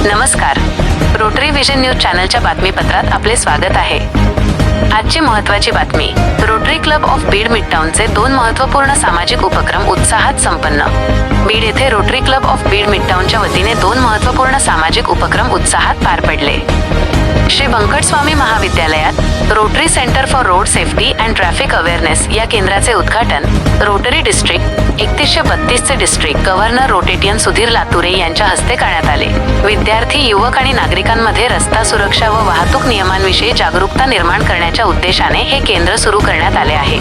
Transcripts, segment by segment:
नमस्कार, rotary vision news चॅनलच्या बातमीपत्रात आपले स्वागत आहे। आजची महत्त्वाची बातमी, रोटरी क्लब ऑफ बीड मिडटाउनचे 2 महत्त्वपूर्ण सामाजिक उपक्रम उत्साहात संपन्न। बीड येथे रोटरी क्लब ऑफ बीड मिडटाउनच्या वतीने 2 महत्त्वपूर्ण सामाजिक उपक्रम उत्साहात पार पडले। श्री बंकटस्वामी महाविद्यालयात rotary centre for road safety and traffic awareness या केंद्राचे उद्घाटन रोटरी डिस्ट्रिक्ट 3132 चे डिस्ट्रिक्ट गव्हर्नर रोटेटियन सुधीर लातुरे यांच्या हस्ते करण्यात आले। विद्यार्थी, युवक आणि नागरिकांमध्ये रस्ता सुरक्षा व वाहतूक नियमांविषयी जागरूकता निर्माण करण्याच्या उद्देशाने हे केंद्र सुरू करण्यात आले आहे।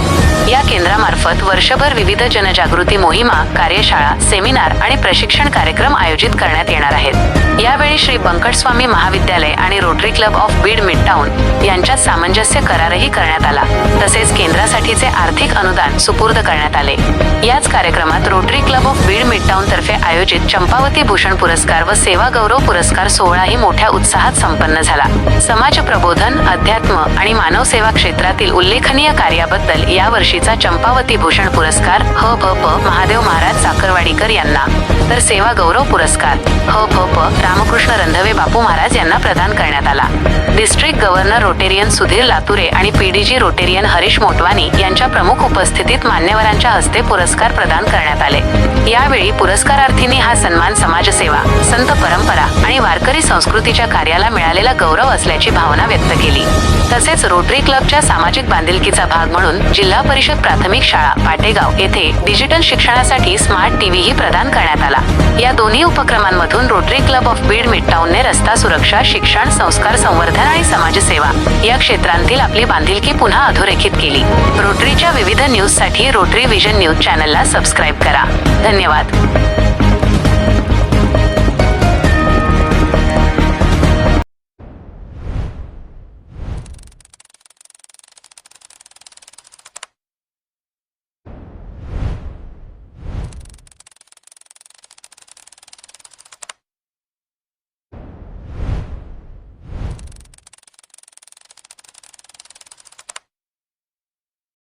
या केंद्रामार्फत वर्षभर विविध जनजागृती मोहिमा, कार्यशाळा, सेमिनार आणि प्रशिक्षण कार्यक्रम आयोजित करण्यात येणार आहेत। यावेळी श्री बंकटस्वामी महाविद्यालय आणि rotary club of Beed midtown यांच्यात सामंजस्य करारही करण्यात आला। तसेच केंद्रासाठीचे आर्थिक अनुदान सुपूर्द करण्यात आले। याच कार्यक्रमात rotary club of Beed midtown तर्फे आयोजित चंपावती भूषण पुरस्कार व सेवा गौरव पुरस्कार सोहळाही मोठ्या उत्साहात संपन्न झाला। समाज प्रबोधन, अध्यात्म आणि मानव सेवा क्षेत्रातील उल्लेखनीय कार्याबद्दल या वर्षीचा चंपावती भूषण पुरस्कार ह.भ.प. महादेव महाराज साखरवाडीकर यांना, तर सेवा गौरव पुरस्कार ह.भ.प. रामकृष्ण रंधवे बापू महाराज यांना प्रदान करण्यात आला। District governor Rotarian Sudhir Lature आणि पीडीजी रोटेरियन हरीश मोटवानी यांच्या प्रमुख उपस्थितीत मान्यवरांच्या हस्ते पुरस्कार प्रदान करण्यात आले। यावेळी पुरस्कारार्थींनी हा सन्मान समाजसेवा, संत परंपरा आणि वारकरी संस्कृतीच्या कार्याला मिळालेला गौरव असल्याची भावना व्यक्त केली। तसेच रोटरी क्लबच्या सामाजिक बांधिलकीचा भाग म्हणून जिल्हा परिषद प्राथमिक शाळा पाटेगाव येथे डिजिटल शिक्षणासाठी स्मार्ट टीव्हीही प्रदान करण्यात आला। या दोन्ही उपक्रमांमधून रोटरी क्लब ऑफ बीड मिडटाउनने रस्ता सुरक्षा, शिक्षण, संस्कार संवर्धन आणि समाजसेवा या क्षेत्रांतील आपली बांधिलकी पुन्हा अधोरेखित केली। रोटरीच्या विविध न्यूजसाठी रोटरी विजन न्यूज चॅनलला सबस्क्राईब करा। धन्यवाद।